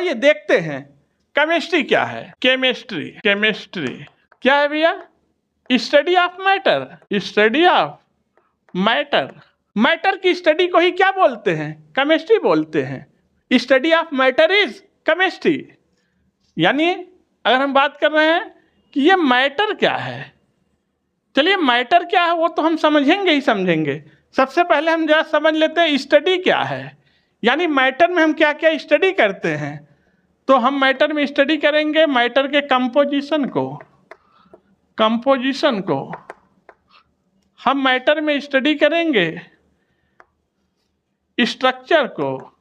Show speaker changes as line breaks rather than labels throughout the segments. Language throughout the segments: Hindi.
आइए देखते हैं केमिस्ट्री क्या है। केमिस्ट्री क्या है भैया? Study of matter, study of matter. Matter की स्टडी को ही क्या बोलते हैं? केमिस्ट्री बोलते हैं। Study of matter is chemistry. यानी अगर हम बात कर रहे हैं कि ये मैटर क्या है, चलिए मैटर क्या है वो तो हम समझेंगे ही समझेंगे। सबसे पहले हम जरा समझ लेते हैं स्टडी क्या है, यानी मैटर में हम क्या क्या स्टडी करते हैं। तो हम मैटर में स्टडी करेंगे मैटर के कंपोजिशन को हम मैटर में स्टडी करेंगे, स्ट्रक्चर को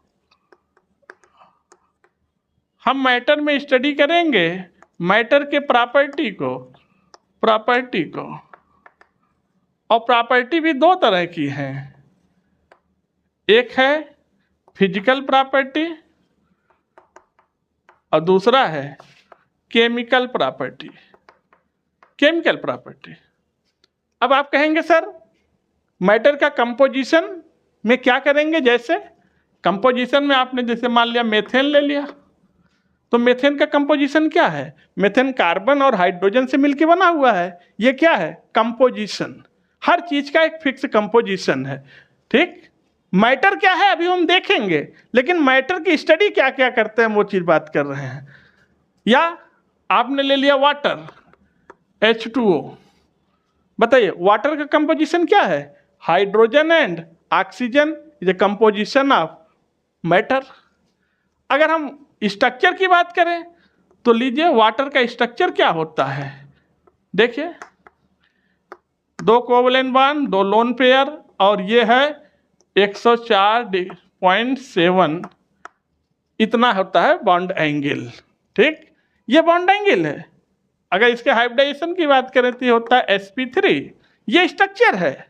हम मैटर में स्टडी करेंगे, मैटर के प्रॉपर्टी को और प्रॉपर्टी भी दो तरह की हैं, एक है फिजिकल प्रॉपर्टी और दूसरा है केमिकल प्रॉपर्टी। अब आप कहेंगे सर मैटर का कंपोजिशन में क्या करेंगे? जैसे कंपोजिशन में आपने जैसे मान लिया मेथेन ले लिया, तो मेथेन का कंपोजिशन क्या है? मेथेन कार्बन और हाइड्रोजन से मिलकर बना हुआ है। ये क्या है? कंपोजिशन। हर चीज का एक फिक्स कंपोजिशन है, ठीक। मैटर क्या है अभी हम देखेंगे, लेकिन मैटर की स्टडी क्या क्या करते हैं वो चीज बात कर रहे हैं। या आपने ले लिया वाटर H2O, बताइए वाटर का कंपोजिशन क्या है? Hydrogen and oxygen is a composition of matter. अगर हम स्ट्रक्चर की बात करें तो लीजिए वाटर का स्ट्रक्चर क्या होता है। देखिए 2 कोवलेंट बॉन्ड, 2 लोन पेयर और ये है 104.7 इतना होता है बॉन्ड एंगल, ठीक। ये बॉन्ड एंगल है। अगर इसके हाइब्रिडाइजेशन की बात करें तो ये होता है sp3। ये स्ट्रक्चर है,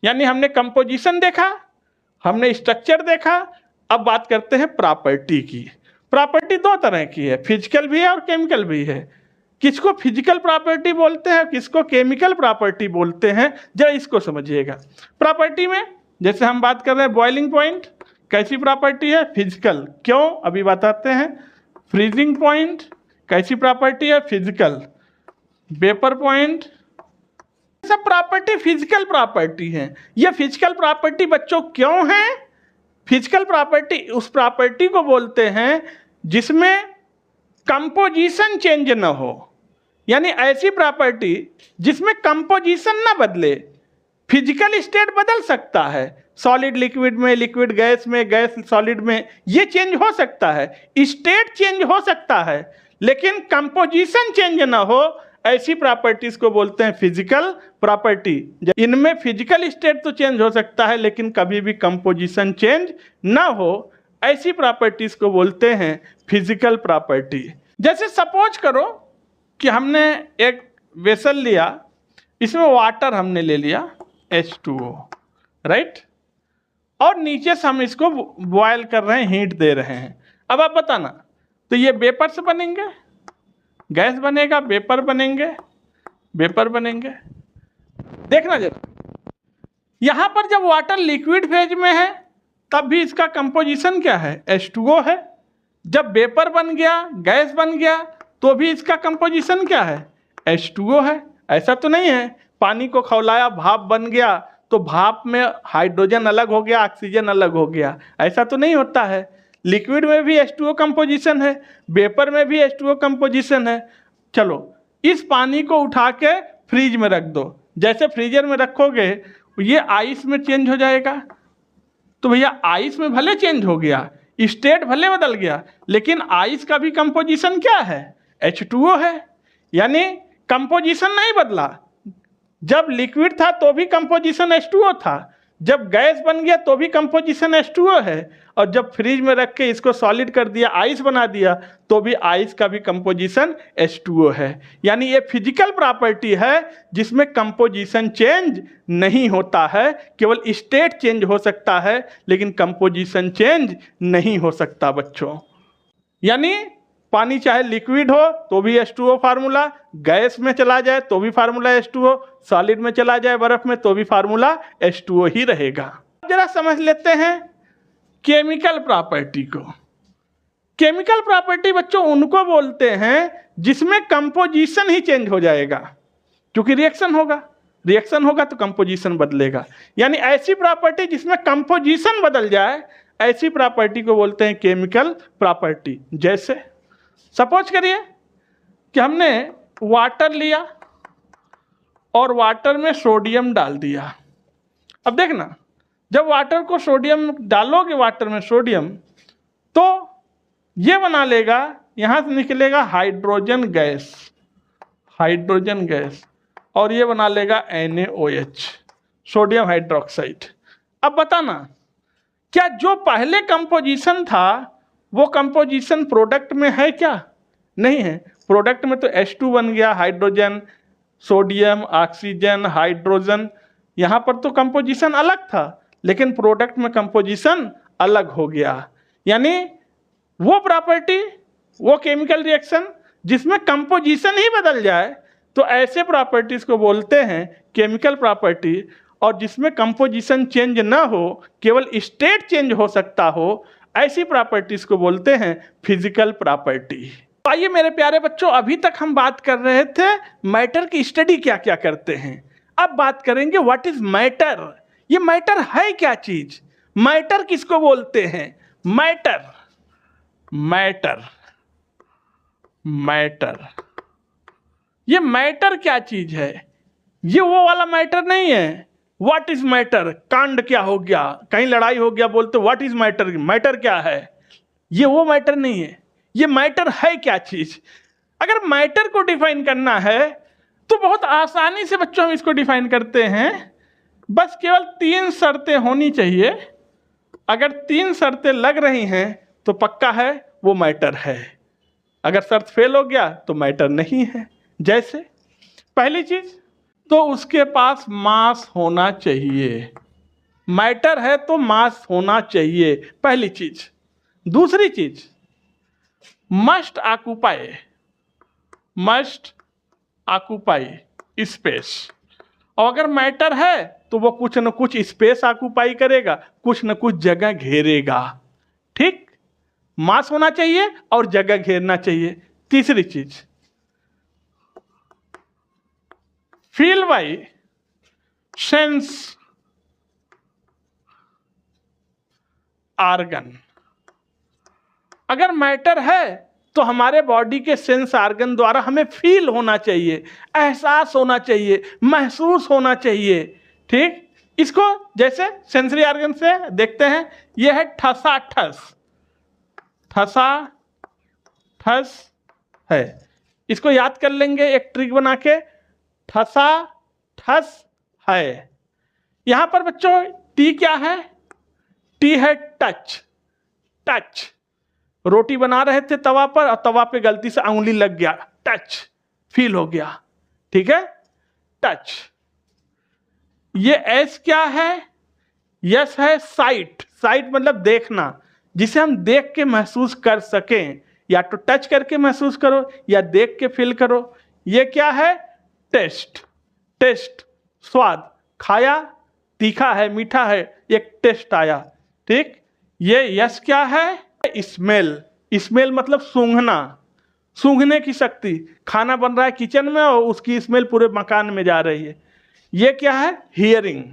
यानी हमने कंपोजिशन देखा, हमने स्ट्रक्चर देखा। अब बात करते हैं प्रॉपर्टी की। प्रॉपर्टी दो तरह की है, फिजिकल भी है और केमिकल भी है। किसको फिजिकल प्रॉपर्टी बोलते हैं, किसको केमिकल प्रॉपर्टी बोलते हैं, जरा इसको समझिएगा। प्रॉपर्टी में जैसे हम बात कर रहे हैं बॉइलिंग पॉइंट, कैसी प्रॉपर्टी है? फिजिकल। क्यों? अभी बताते हैं। फ्रीजिंग पॉइंट कैसी प्रॉपर्टी है? फिजिकल। वेपर पॉइंट, सब प्रॉपर्टी फिजिकल प्रॉपर्टी है। ये फिजिकल प्रॉपर्टी बच्चों क्यों है? फिजिकल प्रॉपर्टी उस प्रॉपर्टी को बोलते हैं जिसमें कंपोजिशन चेंज न हो, यानी ऐसी प्रॉपर्टी जिसमें कंपोजिशन ना बदले। फिजिकल स्टेट बदल सकता है, सॉलिड लिक्विड में, लिक्विड गैस में, गैस सॉलिड में, ये चेंज हो सकता है, स्टेट चेंज हो सकता है, लेकिन कंपोजिशन चेंज ना हो, ऐसी प्रॉपर्टीज को बोलते हैं फिजिकल प्रॉपर्टी। इनमें फिजिकल स्टेट तो चेंज हो सकता है लेकिन कभी भी कंपोजिशन चेंज ना हो, ऐसी प्रॉपर्टीज को बोलते हैं फिजिकल प्रॉपर्टी। जैसे सपोज करो कि हमने एक वेसल लिया, इसमें वाटर हमने ले लिया H2O, राइट, और नीचे से हम इसको बॉयल कर रहे हैं, हीट दे रहे हैं। अब आप बताना, तो ये वेपर से बनेंगे, गैस बनेगा, वेपर बनेंगे। देखना जरा, यहां पर जब वाटर लिक्विड फेज में है तब भी इसका कंपोजिशन क्या है? H2O है। जब वेपर बन गया, गैस बन गया, तो भी इसका कंपोजिशन क्या है? H2O है। ऐसा तो नहीं है पानी को खौलाया, भाप बन गया, तो भाप में हाइड्रोजन अलग हो गया, ऑक्सीजन अलग हो गया, ऐसा तो नहीं होता है। लिक्विड में भी H2O कंपोजिशन है, वेपर में भी H2O कंपोजिशन है। चलो इस पानी को उठा के फ्रिज में रख दो, जैसे फ्रीजर में रखोगे ये आइस में चेंज हो जाएगा। तो भैया आइस में भले चेंज हो गया, स्टेट भले बदल गया, लेकिन आइस का भी कंपोजिशन क्या है? H2O है, यानी कंपोजिशन नहीं बदला। जब लिक्विड था तो भी कंपोजिशन H2O था, जब गैस बन गया तो भी कंपोजिशन H2O है, और जब फ्रिज में रख के इसको सॉलिड कर दिया, आइस बना दिया, तो भी आइस का भी कंपोजिशन H2O है। यानी ये फिजिकल प्रॉपर्टी है जिसमें कंपोजिशन चेंज नहीं होता है, केवल स्टेट चेंज हो सकता है लेकिन कंपोजिशन चेंज नहीं हो सकता बच्चों। यानी पानी चाहे लिक्विड हो तो भी H2O फार्मूला, गैस में चला जाए तो भी फार्मूला H2O, सॉलिड में चला जाए बर्फ में तो भी फार्मूला H2O ही रहेगा। जरा समझ लेते हैं केमिकल प्रॉपर्टी को। केमिकल प्रॉपर्टी बच्चों उनको बोलते हैं जिसमें कंपोजिशन ही चेंज हो जाएगा, क्योंकि रिएक्शन होगा तो कंपोजिशन बदलेगा। यानी ऐसी प्रॉपर्टी जिसमें कंपोजिशन बदल जाए, ऐसी प्रॉपर्टी को बोलते हैं केमिकल प्रॉपर्टी। जैसे सपोज करिए कि हमने वाटर लिया और वाटर में सोडियम डाल दिया। अब देखना, जब वाटर को सोडियम डालोगे, वाटर में सोडियम, तो ये बना लेगा, यहाँ से निकलेगा हाइड्रोजन गैस, और ये बना लेगा NaOH, सोडियम हाइड्रोक्साइड। अब बताना, क्या जो पहले कंपोजिशन था वो कंपोजिशन प्रोडक्ट में है क्या? नहीं है। प्रोडक्ट में तो H2 बन गया, हाइड्रोजन, सोडियम, ऑक्सीजन, हाइड्रोजन, यहाँ पर तो कंपोजिशन अलग था, लेकिन प्रोडक्ट में कंपोजिशन अलग हो गया। यानी वो प्रॉपर्टी, वो केमिकल रिएक्शन जिसमें कंपोजिशन ही बदल जाए, तो ऐसे प्रॉपर्टीज को बोलते हैं केमिकल प्रॉपर्टी। और जिसमें कंपोजिशन चेंज ना हो, केवल स्टेट चेंज हो सकता हो, ऐसी प्रॉपर्टीज को बोलते हैं फिजिकल प्रॉपर्टी। आइए मेरे प्यारे बच्चों, अभी तक हम बात कर रहे थे मैटर की स्टडी क्या क्या करते हैं। अब बात करेंगे व्हाट इज मैटर। ये मैटर है क्या चीज? मैटर किसको बोलते हैं? मैटर ये मैटर क्या चीज है? ये वो वाला मैटर नहीं है। What is matter? कांड क्या हो गया, कहीं लड़ाई हो गया, बोलते व्हाट इज मैटर, मैटर क्या है? ये वो मैटर नहीं है। ये मैटर है क्या चीज? अगर मैटर को डिफाइन करना है तो बहुत आसानी से बच्चों हम इसको डिफाइन करते हैं। बस केवल 3 शर्तें होनी चाहिए। अगर 3 शर्तें लग रही हैं तो पक्का है वो मैटर है। अगर शर्त फेल हो गया तो मैटर नहीं है। जैसे पहली चीज तो उसके पास मास होना चाहिए। मैटर है तो मास होना चाहिए, पहली चीज। दूसरी चीज, मस्ट ऑक्यूपाई स्पेस। और अगर मैटर है तो वो कुछ न कुछ स्पेस ऑक्यूपाई करेगा, कुछ न कुछ जगह घेरेगा। ठीक, मास होना चाहिए और जगह घेरना चाहिए। तीसरी चीज, फील बाय सेंस आर्गन। अगर मैटर है तो हमारे बॉडी के सेंस आर्गन द्वारा हमें फील होना चाहिए, एहसास होना चाहिए, महसूस होना चाहिए। ठीक, इसको जैसे सेंसरी आर्गन से देखते हैं, यह है ठसा ठस है। इसको याद कर लेंगे एक ट्रिक बना के, ठसा ठस है। यहां पर बच्चों टी क्या है? टी है टच। रोटी बना रहे थे तवा पर और तवा पे गलती से उंगली लग गया, टच, फील हो गया। ठीक है, टच। ये एस क्या है? यस है साइट मतलब देखना, जिसे हम देख के महसूस कर सकें। या तो टच करके महसूस करो या देख के फील करो। ये क्या है? टेस्ट, स्वाद, खाया, तीखा है, मीठा है, एक टेस्ट आया। ठीक, ये यस क्या है? स्मेल मतलब सूंघने की शक्ति। खाना बन रहा है किचन में और उसकी स्मेल पूरे मकान में जा रही है। ये क्या है? हियरिंग।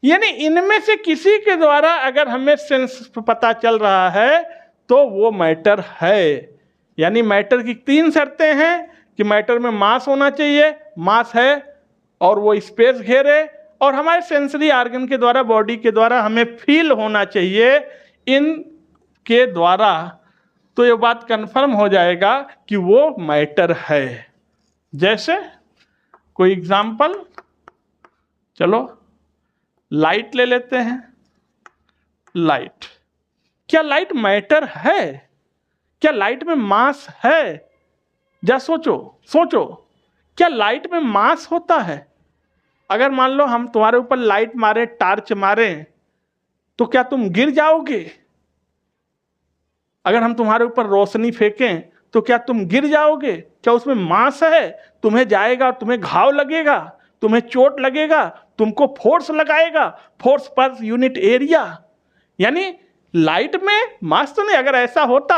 यानी इनमें से किसी के द्वारा अगर हमें सेंस पता चल रहा है तो वो मैटर है। यानी मैटर की 3 शर्तें हैं कि मैटर में मास होना चाहिए, मास है, और वो स्पेस घेरे, और हमारे सेंसरी आर्गन के द्वारा, बॉडी के द्वारा हमें फील होना चाहिए इन के द्वारा। तो ये बात कंफर्म हो जाएगा कि वो मैटर है। जैसे कोई एग्जाम्पल, चलो लाइट ले लेते हैं। लाइट, क्या लाइट मैटर है? क्या लाइट में मास है? जा सोचो, क्या लाइट में मास होता है? अगर मान लो हम तुम्हारे ऊपर लाइट मारे, टार्च मारे, तो क्या तुम गिर जाओगे? अगर हम तुम्हारे ऊपर रोशनी फेंकें तो क्या तुम गिर जाओगे? क्या उसमें मास है? तुम्हें जाएगा, तुम्हें घाव लगेगा, तुम्हें चोट लगेगा, तुमको फोर्स लगाएगा, फोर्स पर यूनिट एरिया। यानी लाइट में मास तो नहीं। अगर ऐसा होता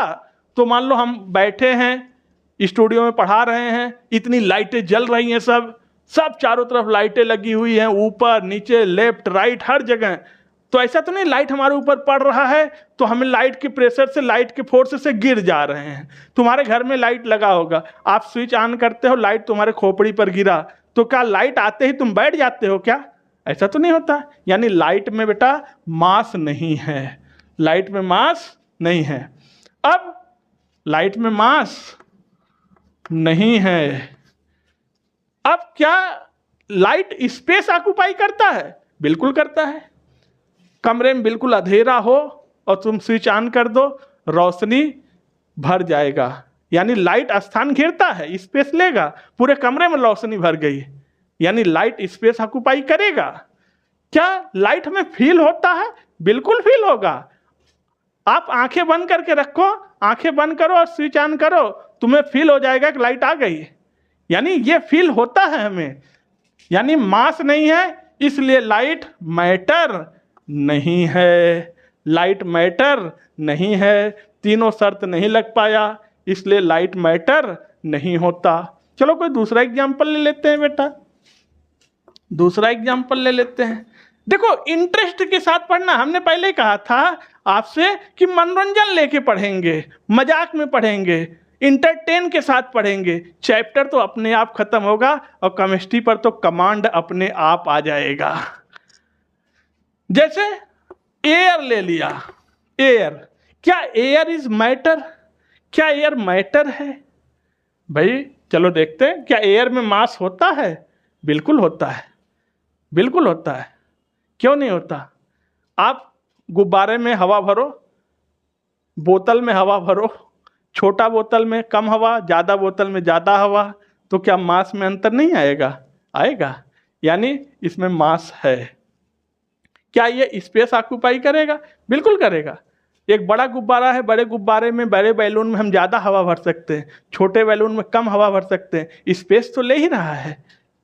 तो मान लो हम बैठे हैं स्टूडियो में पढ़ा रहे हैं, इतनी लाइटें जल रही हैं, सब चारों तरफ लाइटें लगी हुई हैं, ऊपर नीचे लेफ्ट राइट हर जगह, तो ऐसा तो नहीं लाइट हमारे ऊपर पड़ रहा है तो हमें लाइट के प्रेशर से, लाइट के फोर्स से गिर जा रहे हैं। तुम्हारे घर में लाइट लगा होगा, आप स्विच ऑन करते हो, लाइट तुम्हारे खोपड़ी पर गिरा, तो क्या लाइट आते ही तुम बैठ जाते हो क्या? ऐसा तो नहीं होता। यानी लाइट में बेटा मास नहीं है, लाइट में मास नहीं है। अब लाइट में मास नहीं है, अब क्या लाइट स्पेस ऑक्युपाई करता है? बिल्कुल करता है। कमरे में बिल्कुल अंधेरा हो और तुम स्विच ऑन कर दो, रोशनी भर जाएगा। यानी लाइट स्थान घेरता है, स्पेस लेगा, पूरे कमरे में रोशनी भर गई, यानी लाइट स्पेस ऑक्युपाई करेगा। क्या लाइट में फील होता है? बिल्कुल फील होगा। आप आंखें बंद करके रखो, आंखें बंद करो और स्विच ऑन करो, तुम्हें फील हो जाएगा कि लाइट आ गई। यानी ये फील होता है हमें। यानी मास नहीं है, इसलिए लाइट मैटर नहीं है, लाइट मैटर नहीं है। तीनों शर्त नहीं लग पाया, इसलिए लाइट मैटर नहीं होता। चलो कोई दूसरा एग्जाम्पल ले लेते हैं बेटा, दूसरा एग्जाम्पल ले लेते हैं। देखो इंटरेस्ट के साथ पढ़ना, हमने पहले कहा था आपसे कि मनोरंजन लेके पढ़ेंगे, मजाक में पढ़ेंगे, इंटरटेन के साथ पढ़ेंगे, चैप्टर तो अपने आप खत्म होगा और केमिस्ट्री पर तो कमांड अपने आप आ जाएगा। जैसे एयर ले लिया, एयर, क्या एयर इज मैटर? क्या एयर मैटर है? भाई चलो देखते हैं, क्या एयर में मास होता है? बिल्कुल होता है, बिल्कुल होता है। क्यों नहीं होता? आप गुब्बारे में हवा भरो, बोतल में हवा भरो, छोटा बोतल में कम हवा, ज़्यादा बोतल में ज़्यादा हवा, तो क्या मास में अंतर नहीं आएगा? आएगा। यानी इसमें मास है। क्या ये स्पेस ऑक्युपाई करेगा? बिल्कुल करेगा। एक बड़ा गुब्बारा है, बड़े गुब्बारे में, बड़े बैलून में हम ज़्यादा हवा भर सकते हैं, छोटे बैलून में कम हवा भर सकते हैं, स्पेस तो ले ही रहा है।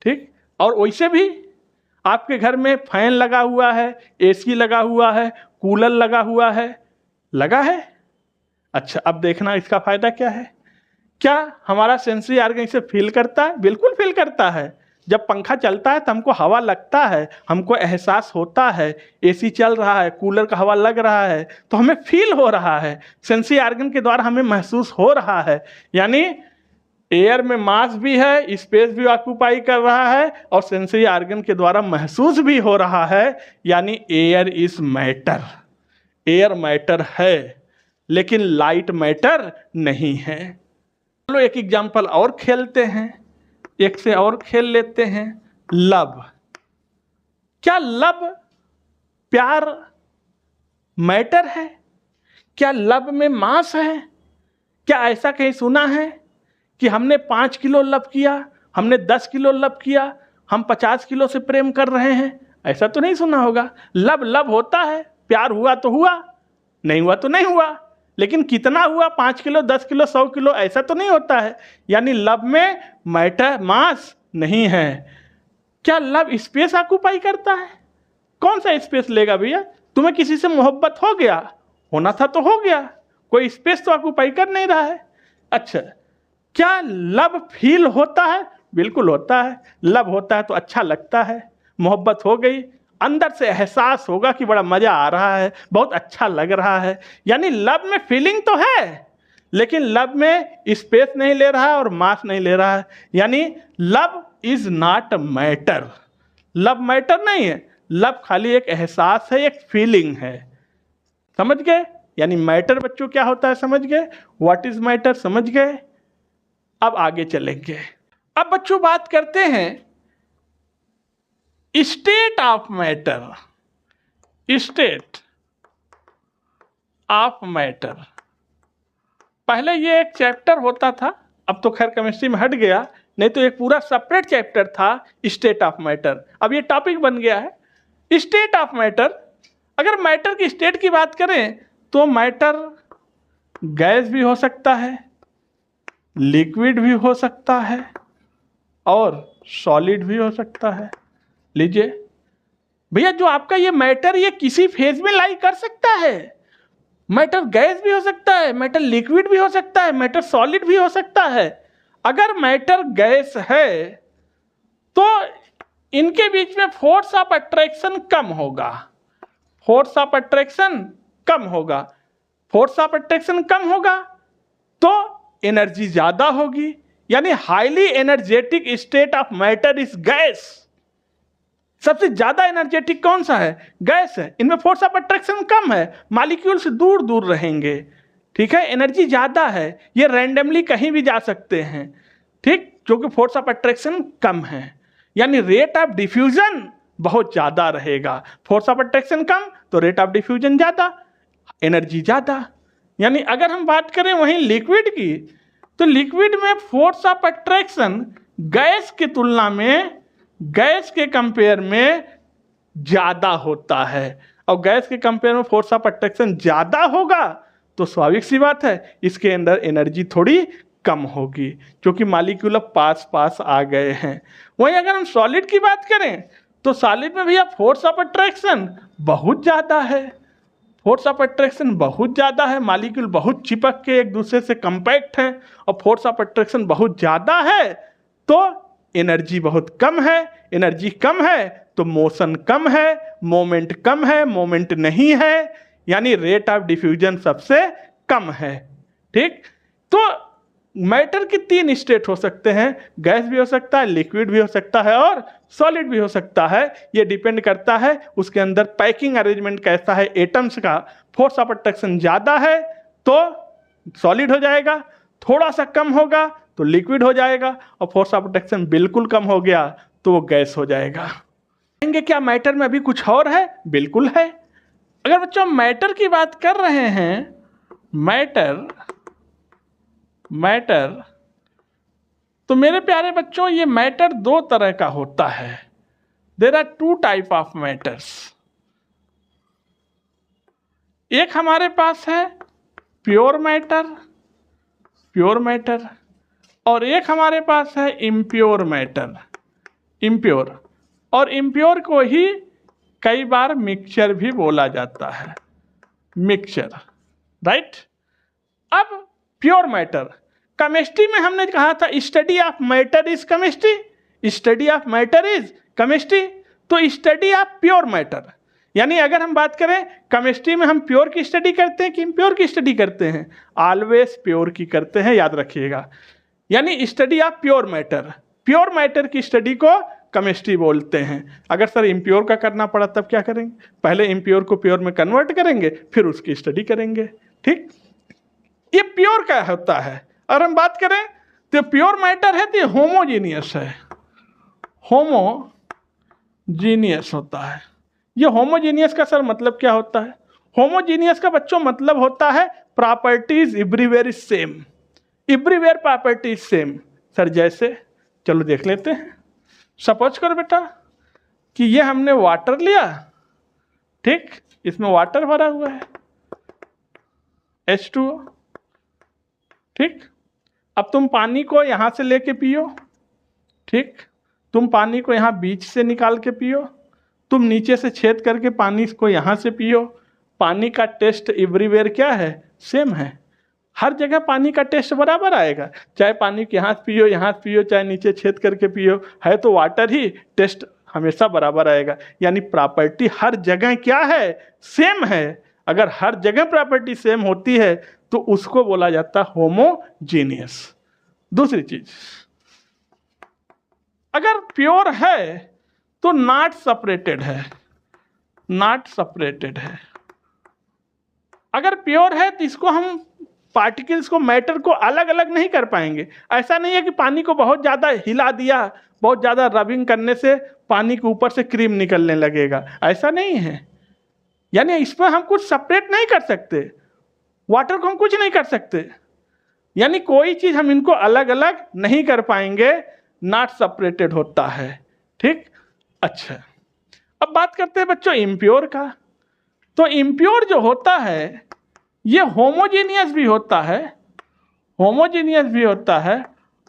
ठीक। और वैसे भी आपके घर में फैन लगा हुआ है, एसी लगा हुआ है, कूलर लगा हुआ है, लगा है। अच्छा अब देखना इसका फायदा क्या है। क्या हमारा सेंसरी ऑर्गन इसे फील करता है? बिल्कुल फील करता है। जब पंखा चलता है तो हमको हवा लगता है, हमको एहसास होता है, एसी चल रहा है, कूलर का हवा लग रहा है, तो हमें फील हो रहा है, सेंसरी ऑर्गन के द्वारा हमें महसूस हो रहा है। यानी एयर में मास भी है, स्पेस भी ऑक्युपाई कर रहा है और सेंसरी ऑर्गन के द्वारा महसूस भी हो रहा है। यानी air is matter, air matter है, लेकिन लाइट मैटर नहीं है। चलो एक एग्जाम्पल और खेलते हैं, एक से और खेल लेते हैं। लव, क्या लव प्यार मैटर है? क्या लव में मास है? क्या ऐसा कहीं सुना है कि हमने 5 किलो लव किया, हमने 10 किलो लव किया, हम 50 किलो से प्रेम कर रहे हैं? ऐसा तो नहीं सुना होगा। लव लव होता है, प्यार हुआ तो हुआ, नहीं हुआ तो नहीं हुआ, लेकिन कितना हुआ, 5 किलो 10 किलो 100 किलो, ऐसा तो नहीं होता है। यानी लव में मैटर मास नहीं है। क्या लव स्पेस ऑक्युपाई करता है? कौन सा स्पेस लेगा भैया? तुम्हें किसी से मोहब्बत हो गया, होना था तो हो गया, कोई स्पेस तो ऑक्युपाई कर नहीं रहा है। अच्छा क्या लव फील होता है? बिल्कुल होता है। लव होता है तो अच्छा लगता है, मोहब्बत हो गई, अंदर से एहसास होगा कि बड़ा मजा आ रहा है, बहुत अच्छा लग रहा है। यानी लव में फीलिंग तो है, लेकिन लव में स्पेस नहीं ले रहा है और मास नहीं ले रहा है। यानी love is not matter, love matter नहीं है, लव खाली एक एहसास है, एक फीलिंग है। समझ गए? यानी मैटर बच्चों क्या होता है समझ गए, व्हाट इज मैटर समझ गए। अब आगे चलेंगे। अब बच्चों बात करते हैं state of matter, state of matter. पहले ये एक चैप्टर होता था, अब तो खैर केमिस्ट्री में हट गया, नहीं तो एक पूरा सेपरेट चैप्टर था स्टेट ऑफ मैटर। अब ये टॉपिक बन गया है स्टेट ऑफ मैटर। अगर मैटर की स्टेट की बात करें तो मैटर गैस भी हो सकता है, लिक्विड भी हो सकता है और सॉलिड भी हो सकता है। लीजिए भैया, जो आपका ये मैटर ये किसी फेज में लाई कर सकता है, मैटर गैस भी हो सकता है, मैटर लिक्विड भी हो सकता है, मैटर सॉलिड भी हो सकता है। अगर मैटर गैस है तो इनके बीच में फोर्स ऑफ अट्रैक्शन कम होगा, फोर्स ऑफ अट्रैक्शन कम होगा। फोर्स ऑफ अट्रैक्शन कम होगा तो एनर्जी ज्यादा होगी, यानी highly energetic state of matter is gas. सबसे ज्यादा एनर्जेटिक कौन सा है? गैस है। इनमें फोर्स ऑफ अट्रैक्शन कम है, मॉलिक्यूल्स दूर दूर रहेंगे, ठीक है, एनर्जी ज्यादा है, ये रैंडमली कहीं भी जा सकते हैं, ठीक, क्योंकि फोर्स ऑफ अट्रैक्शन कम है, यानी रेट ऑफ डिफ्यूजन बहुत ज्यादा रहेगा। फोर्स ऑफ अट्रैक्शन कम तो रेट ऑफ डिफ्यूजन ज्यादा, एनर्जी ज्यादा। यानी अगर हम बात करें वहीं लिक्विड की, तो लिक्विड में फोर्स ऑफ अट्रैक्शन गैस की तुलना में, गैस के कंपेयर में ज्यादा होता है, और गैस के कंपेयर में फोर्स ऑफ अट्रैक्शन ज्यादा होगा तो स्वाभाविक सी बात है इसके अंदर एनर्जी थोड़ी कम होगी, क्योंकि मॉलिक्यूल अब पास पास आ गए हैं। वहीं अगर हम सॉलिड की बात करें तो सॉलिड में भैया फोर्स ऑफ अट्रैक्शन बहुत ज्यादा है, फोर्स ऑफ अट्रैक्शन बहुत ज़्यादा है, मॉलिक्यूल बहुत चिपक के एक दूसरे से कंपैक्ट हैं, और फोर्स ऑफ अट्रैक्शन बहुत ज़्यादा है तो एनर्जी बहुत कम है। एनर्जी कम है तो मोशन कम है, मोमेंट कम है, मोमेंट नहीं है, यानी रेट ऑफ डिफ्यूजन सबसे कम है, ठीक। तो मैटर की तीन स्टेट हो सकते हैं, गैस भी हो सकता है, लिक्विड भी हो सकता है, और सॉलिड भी हो सकता है। ये डिपेंड करता है उसके अंदर पैकिंग अरेंजमेंट कैसा है एटम्स का। फोर्स ऑफ अट्रैक्शन ज़्यादा है तो सॉलिड हो जाएगा, थोड़ा सा कम होगा तो लिक्विड हो जाएगा, और फोर्स ऑफ अट्रैक्शन बिल्कुल कम हो गया तो वो गैस हो जाएगा। कहेंगे क्या मैटर में अभी कुछ और है? बिल्कुल है। अगर बच्चों मैटर की बात कर रहे हैं, मैटर तो मेरे प्यारे बच्चों ये मैटर दो तरह का होता है। There are two type of matters. एक हमारे पास है प्योर मैटर, और एक हमारे पास है इम्प्योर मैटर, इम्प्योर। और इम्प्योर को ही कई बार मिक्सचर भी बोला जाता है, मिक्सचर, राइट। अब प्योर मैटर, केमिस्ट्री में हमने कहा था study of matter is chemistry, study of matter is chemistry. तो स्टडी ऑफ प्योर मैटर, यानी अगर हम बात करें केमिस्ट्री में हम प्योर की स्टडी करते हैं कि इम्प्योर की स्टडी करते हैं? ऑलवेज प्योर की करते हैं, याद रखिएगा। यानी स्टडी ऑफ प्योर मैटर की स्टडी को केमिस्ट्री बोलते हैं। अगर सर इम्प्योर का करना पड़ा तब क्या करेंगे? पहले इम्प्योर को प्योर में कन्वर्ट करेंगे, फिर उसकी स्टडी करेंगे, ठीक। ये प्योर का होता है। और हम बात करें तो प्योर मैटर है तो ये होमोजीनियस है, होमोजीनियस होता है। ये होमोजीनियस का सर मतलब क्या होता है? होमोजीनियस का बच्चों मतलब होता है properties everywhere is same, everywhere properties same. Sir जैसे, चलो देख लेते हैं। सपोज करो बेटा कि ये हमने वाटर लिया, ठीक, इसमें वाटर भरा हुआ है H2O, ठीक। अब तुम पानी को यहाँ से लेके पियो, ठीक, तुम पानी को यहाँ बीच से निकाल के पियो, तुम नीचे से छेद करके पानी को यहाँ से पियो। पानी का टेस्ट एवरीवेयर क्या है? सेम है। हर जगह पानी का टेस्ट बराबर आएगा, चाहे पानी के यहाँ पियो, यहाँ पियो, चाहे नीचे छेद करके पियो, है तो वाटर ही, टेस्ट हमेशा बराबर आएगा। यानी प्रॉपर्टी हर जगह क्या है? सेम है। अगर हर जगह प्रॉपर्टी सेम होती है तो उसको बोला जाता है होमोजीनियस। दूसरी चीज, अगर प्योर है तो नॉट सेपरेटेड है, नॉट सेपरेटेड है। अगर प्योर है तो इसको हम पार्टिकल्स को, मैटर को अलग अलग नहीं कर पाएंगे। ऐसा नहीं है कि पानी को बहुत ज़्यादा हिला दिया, बहुत ज़्यादा रबिंग करने से पानी के ऊपर से क्रीम निकलने लगेगा, ऐसा नहीं है। यानी इस पर हम कुछ सेपरेट नहीं कर सकते, वाटर को हम कुछ नहीं कर सकते, यानी कोई चीज़ हम इनको अलग अलग नहीं कर पाएंगे, नॉट सेपरेटेड होता है, ठीक। अच्छा, अब बात करते हैं बच्चों इम्प्योर का। तो इम्प्योर जो होता है ये होमोजीनियस भी होता है, होमोजीनियस भी होता है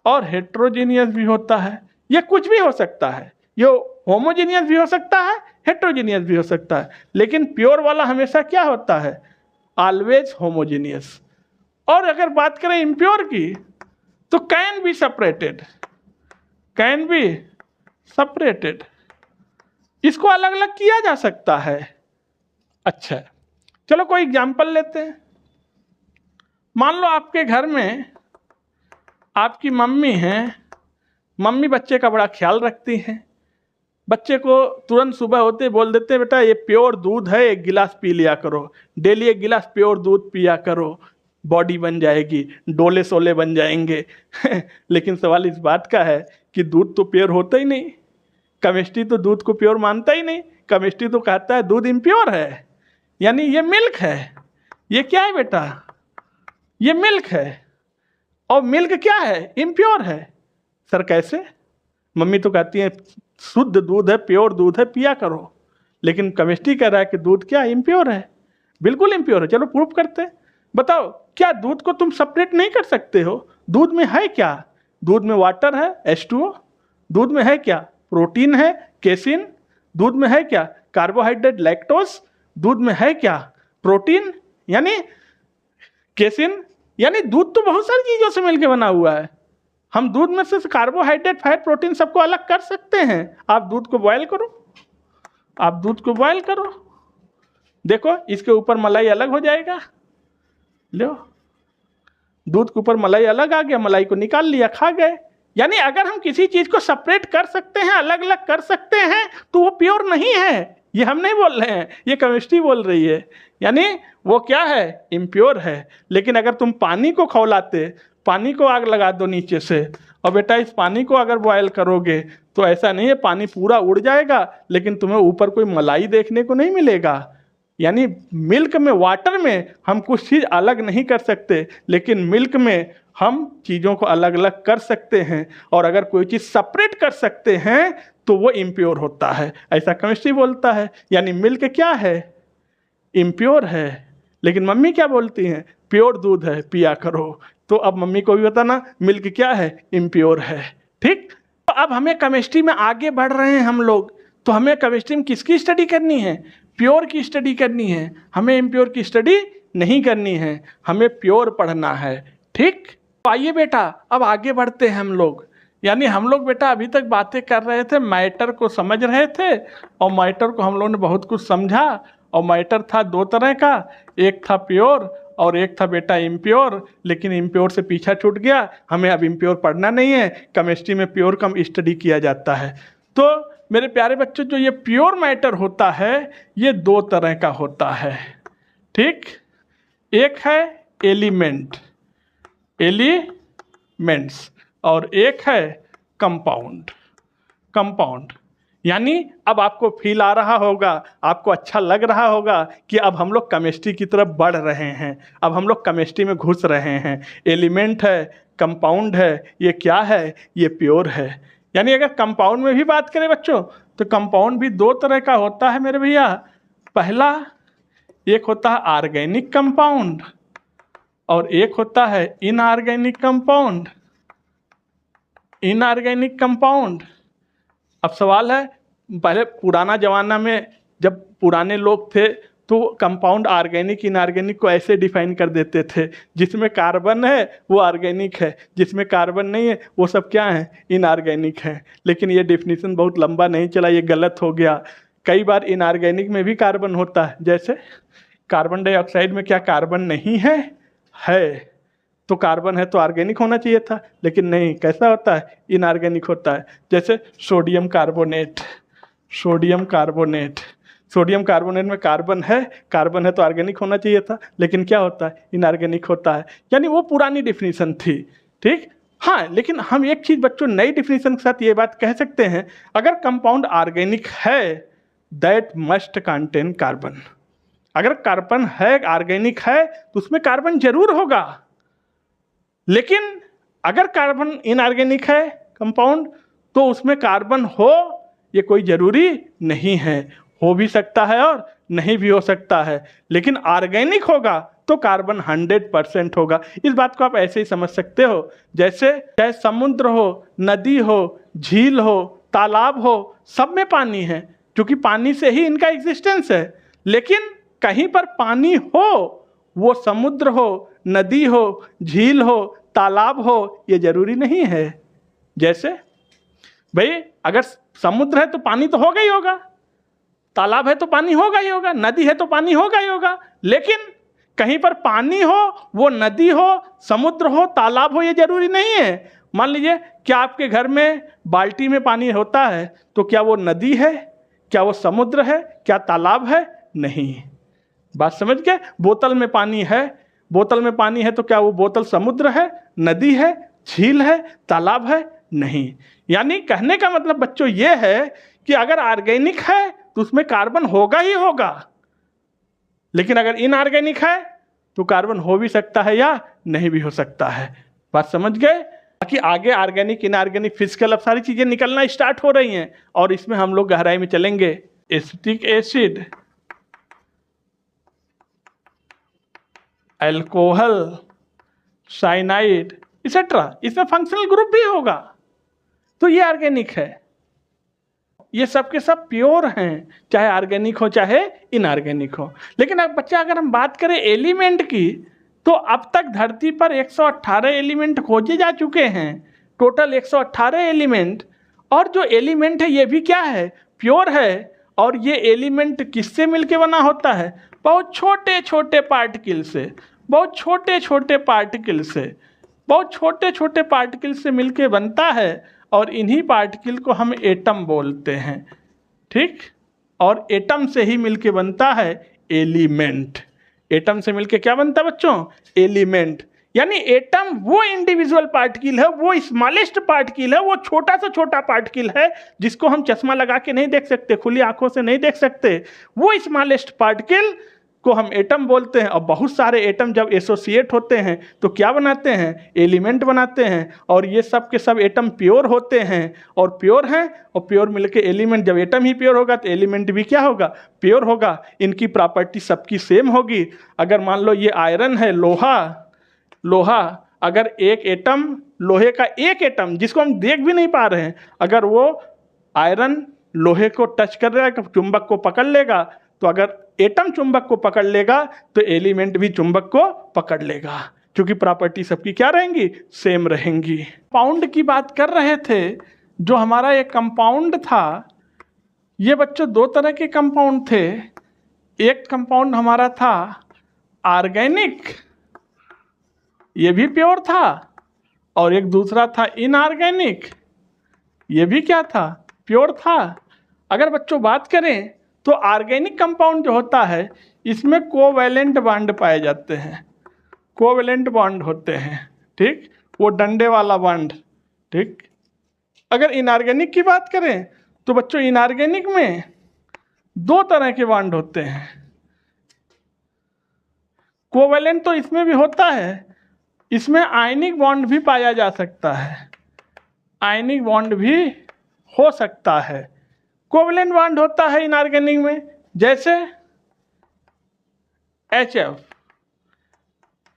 और हेट्रोजीनियस भी होता है। ये कुछ भी हो सकता है, ये होमोजीनियस भी हो सकता है, हेट्रोजीनियस भी हो सकता है, लेकिन प्योर वाला हमेशा क्या होता है? Always homogeneous. और अगर बात करें इम्प्योर की तो can be separated, can be separated, इसको अलग अलग किया जा सकता है। अच्छा चलो कोई एग्जाम्पल लेते हैं। मान लो आपके घर में आपकी मम्मी हैं, मम्मी बच्चे का बड़ा ख्याल रखती हैं, बच्चे को तुरंत सुबह होते बोल देते हैं बेटा ये प्योर दूध है, 1 गिलास पी लिया करो, डेली 1 गिलास प्योर दूध पिया करो, बॉडी बन जाएगी, डोले सोले बन जाएंगे। लेकिन सवाल इस बात का है कि दूध तो प्योर होता ही नहीं, केमिस्ट्री तो दूध को प्योर मानता ही नहीं, केमिस्ट्री तो कहता है दूध इम्प्योर है, यानी ये मिल्क है। ये क्या है बेटा? ये मिल्क है, और मिल्क क्या है? इम्प्योर है। सर कैसे? मम्मी तो कहती है शुद्ध दूध है, प्योर दूध है, पिया करो, लेकिन केमिस्ट्री कह रहा है कि दूध क्या इम्प्योर है, बिल्कुल इम्प्योर है। चलो प्रूफ करते हैं। बताओ क्या दूध को तुम सेपरेट नहीं कर सकते हो? दूध में है क्या? दूध में वाटर है H2O, दूध में है क्या? प्रोटीन है केसिन, दूध में है क्या? कार्बोहाइड्रेट लैक्टोज, दूध में है क्या? प्रोटीन यानी केसिन, यानी दूध तो बहुत सारी चीजों से मिलकर बना हुआ है। हम दूध में से कार्बोहाइड्रेट फैट प्रोटीन सबको अलग कर सकते हैं। आप दूध को बॉयल करो, आप दूध को बॉयल करो, देखो इसके ऊपर मलाई अलग हो जाएगा। लो दूध के ऊपर मलाई अलग आ गया, मलाई को निकाल लिया, खा गए। यानी अगर हम किसी चीज को सेपरेट कर सकते हैं, अलग अलग कर सकते हैं, तो वो प्योर नहीं है। ये हम नहीं बोल रहे हैं, ये केमिस्ट्री बोल रही है। यानी वो क्या है? इम्प्योर है। लेकिन अगर तुम पानी को खौलाते, पानी को आग लगा दो नीचे से, और बेटा इस पानी को अगर बॉयल करोगे तो ऐसा नहीं है पानी पूरा उड़ जाएगा, लेकिन तुम्हें ऊपर कोई मलाई देखने को नहीं मिलेगा। यानी मिल्क में, वाटर में हम कुछ चीज़ अलग नहीं कर सकते, लेकिन मिल्क में हम चीज़ों को अलग अलग कर सकते हैं। और अगर कोई चीज़ सेपरेट कर सकते हैं तो वो इम्प्योर होता है, ऐसा केमिस्ट्री बोलता है। यानी मिल्क क्या है? इम्प्योर है। लेकिन मम्मी क्या बोलती हैं? प्योर दूध है, पिया करो। तो अब मम्मी को भी बताना मिल्क क्या है? इम्प्योर है। ठीक, तो अब हमें केमिस्ट्री में आगे बढ़ रहे हैं हम लोग, तो हमें केमिस्ट्री में किसकी स्टडी करनी है? प्योर की स्टडी करनी है। हमें इम्प्योर की स्टडी नहीं करनी है, हमें प्योर पढ़ना है। ठीक, तो आइए बेटा अब आगे बढ़ते हैं हम लोग। यानी हम लोग बेटा अभी तक बातें कर रहे थे, मैटर को समझ रहे थे, और मैटर को हम लोगों ने बहुत कुछ समझा। और मैटर था 2 तरह का, एक था प्योर और एक था बेटा इम्प्योर। लेकिन इम्प्योर से पीछा छूट गया, हमें अब इम्प्योर पढ़ना नहीं है, केमिस्ट्री में प्योर कम स्टडी किया जाता है। तो मेरे प्यारे बच्चों, जो ये प्योर मैटर होता है ये 2 तरह का होता है। ठीक, एक है एलिमेंट, एलिमेंट्स, और एक है कंपाउंड, कंपाउंड। यानी अब आपको फील आ रहा होगा, आपको अच्छा लग रहा होगा कि अब हम लोग केमिस्ट्री की तरफ बढ़ रहे हैं, अब हम लोग केमिस्ट्री में घुस रहे हैं। एलिमेंट है, कंपाउंड है, ये क्या है? ये प्योर है। यानी अगर कंपाउंड में भी बात करें बच्चों, तो कंपाउंड भी 2 तरह का होता है मेरे भैया। पहला एक होता है ऑर्गेनिक कंपाउंड, और एक होता है इनऑर्गेनिक कंपाउंड, इनऑर्गेनिक कंपाउंड। अब सवाल है, पहले पुराना ज़माना में जब पुराने लोग थे तो कंपाउंड ऑर्गेनिक इनऑर्गेनिक को ऐसे डिफाइन कर देते थे, जिसमें कार्बन है वो ऑर्गेनिक है, जिसमें कार्बन नहीं है वो सब क्या है? इनऑर्गेनिक है। लेकिन ये डेफिनेशन बहुत लंबा नहीं चला, ये गलत हो गया। कई बार इनऑर्गेनिक में भी कार्बन होता है, जैसे कार्बन डाइऑक्साइड में क्या कार्बन नहीं है? है। तो कार्बन है तो ऑर्गेनिक होना चाहिए था, लेकिन नहीं, कैसा होता है? इनऑर्गेनिक होता है। जैसे sodium carbonate, sodium carbonate, sodium carbonate में कार्बन है तो ऑर्गेनिक होना चाहिए था, लेकिन क्या होता है? इनऑर्गेनिक होता है। यानी वो पुरानी डिफिनीशन थी। ठीक, हाँ, लेकिन हम एक चीज़ बच्चों नई डिफिनीशन के साथ ये बात कह सकते हैं, अगर कंपाउंड ऑर्गेनिक है दैट मस्ट कंटेन कार्बन। अगर कार्बन है, ऑर्गेनिक है, तो उसमें कार्बन जरूर होगा। लेकिन अगर कार्बन इनऑर्गेनिक है कंपाउंड, तो उसमें कार्बन हो ये कोई ज़रूरी नहीं है, हो भी सकता है और नहीं भी हो सकता है। लेकिन ऑर्गेनिक होगा तो कार्बन 100% होगा। इस बात को आप ऐसे ही समझ सकते हो, जैसे चाहे समुद्र हो, नदी हो, झील हो, तालाब हो, सब में पानी है, क्योंकि पानी से ही इनका एग्जिस्टेंस है। लेकिन कहीं पर पानी हो वो समुद्र हो, नदी हो, झील हो, तालाब हो, ये जरूरी नहीं है। जैसे भाई अगर समुद्र है तो पानी तो होगा ही होगा, तालाब है तो पानी होगा ही होगा, नदी है तो पानी होगा ही होगा, लेकिन कहीं पर पानी हो, वो नदी हो, समुद्र हो, तालाब हो, ये जरूरी नहीं है। मान लीजिए क्या आपके घर में बाल्टी में पानी होता है तो क्या वो नदी है, क्या वो समुद्र है, क्या तालाब है? नहीं। बात समझ गए? बोतल में पानी है, बोतल में पानी है तो क्या वो बोतल समुद्र है, नदी है, झील है, तालाब है? नहीं। यानी कहने का मतलब बच्चों ये है कि अगर ऑर्गेनिक है तो उसमें कार्बन होगा ही होगा, लेकिन अगर इनऑर्गेनिक है तो कार्बन हो भी सकता है या नहीं भी हो सकता है। बात समझ गए? बाकी आगे ऑर्गेनिक, इनऑर्गेनिक, फिजिकल, अब सारी चीजें निकलना स्टार्ट हो रही हैं और इसमें हम लोग गहराई में चलेंगे। एसिटिक एसिड, अल्कोहल, साइनाइड इसेट्रा, इसमें फंक्शनल ग्रुप भी होगा, तो ये ऑर्गेनिक है। ये सब के सब प्योर हैं, चाहे ऑर्गेनिक हो चाहे इनऑर्गेनिक हो। लेकिन अब बच्चा अगर हम बात करें एलिमेंट की, तो अब तक धरती पर 118 एलिमेंट खोजे जा चुके हैं, टोटल 118 एलिमेंट। और जो एलिमेंट है ये भी क्या है? प्योर है। और ये एलिमेंट किससे मिलके बना होता है? बहुत छोटे छोटे पार्टिकल से, बहुत छोटे छोटे पार्टिकल से, बहुत छोटे छोटे पार्टिकल से मिलके बनता है, और इन्हीं पार्टिकल को हम एटम बोलते हैं। ठीक? और एटम से ही मिलके बनता है एलिमेंट। एटम से मिलके क्या बनता है बच्चों? एलिमेंट। यानी एटम वो इंडिविजुअल पार्टिकल है, वो स्मॉलेस्ट पार्टिकल है, वो छोटा से छोटा पार्टिकल है जिसको हम चश्मा लगा के नहीं देख सकते, खुली आंखों से नहीं देख सकते। वो स्मॉलेस्ट पार्टिकल को हम एटम बोलते हैं। और बहुत सारे एटम जब एसोसिएट होते हैं तो क्या बनाते हैं? एलिमेंट बनाते हैं। और ये सब के सब एटम प्योर होते हैं, और प्योर हैं, और प्योर मिलके एलिमेंट। जब एटम ही प्योर होगा तो एलिमेंट भी क्या होगा? प्योर होगा। इनकी प्रॉपर्टी सबकी सेम होगी। अगर मान लो ये आयरन है, लोहा, अगर एक एटम, लोहे का एक एटम जिसको हम देख भी नहीं पा रहे हैं, अगर वो आयरन लोहे को टच कर रहा है, चुंबक को पकड़ लेगा, तो अगर एटम चुंबक को पकड़ लेगा तो एलिमेंट भी चुंबक को पकड़ लेगा, क्योंकि प्रॉपर्टी सबकी क्या रहेंगी? सेम रहेंगी। कंपाउंड की बात कर रहे थे, जो हमारा एक कंपाउंड था, ये बच्चों दो तरह के कंपाउंड थे। एक कंपाउंड हमारा था ऑर्गेनिक, ये भी प्योर था, और एक दूसरा था इनऑर्गेनिक, ये भी क्या था? प्योर था। अगर बच्चों बात करें तो ऑर्गेनिक कंपाउंड जो होता है इसमें कोवैलेंट बॉन्ड पाए जाते हैं, कोवैलेंट बॉन्ड होते हैं। ठीक? वो डंडे वाला बॉन्ड। ठीक? अगर इनऑर्गेनिक की बात करें तो बच्चों इनऑर्गेनिक में दो तरह के बॉन्ड होते हैं। कोवैलेंट तो इसमें भी होता है, इसमें आयनिक बॉन्ड भी पाया जा सकता है, आयनिक बॉन्ड भी हो सकता है। कोवैलेंट बॉन्ड होता है इनऑर्गेनिक में, जैसे HF,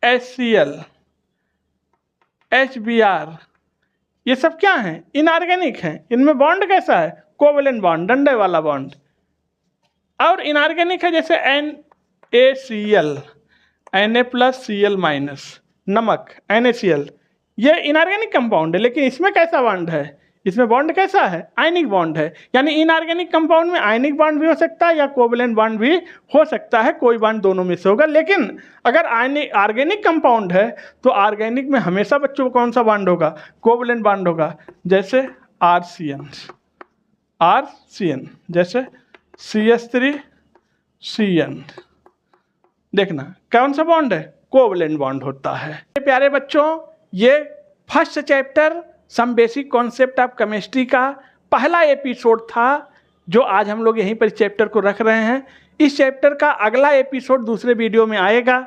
HCl, HBr, ये सब क्या हैं? इनऑर्गेनिक हैं। इनमें बॉन्ड कैसा है? कोवैलेंट बॉन्ड, डंडे वाला बॉन्ड। और इनऑर्गेनिक है जैसे NaCl, Na+Cl-, नमक, NaCl, ये इनऑर्गेनिक कंपाउंड है। लेकिन इसमें कैसा बॉन्ड है? इसमें बॉन्ड कैसा है? आयनिक बॉन्ड है। यानी इनऑर्गेनिक कंपाउंड में आयनिक बॉन्ड भी हो सकता है या कोवैलेंट बॉन्ड भी हो सकता है, कोई बॉन्ड दोनों में से होगा। लेकिन अगर ऑर्गेनिक कंपाउंड है तो ऑर्गेनिक में हमेशा बच्चों को कौन सा बॉन्ड होगा? कोवैलेंट बॉन्ड होगा। जैसे RCN, जैसे CH3CN, देखना कौन सा बॉन्ड है? कोवैलेंट बॉन्ड होता है। प्यारे बच्चों, ये first chapter some basic concept of chemistry का पहला एपिसोड था, जो आज हम लोग यहीं पर चैप्टर को रख रहे हैं। इस चैप्टर का अगला एपिसोड दूसरे वीडियो में आएगा।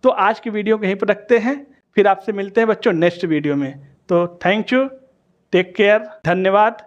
तो आज की वीडियो को यहीं पर रखते हैं, फिर आपसे मिलते हैं बच्चों नेक्स्ट वीडियो में। तो थैंक यू, टेक केयर, धन्यवाद।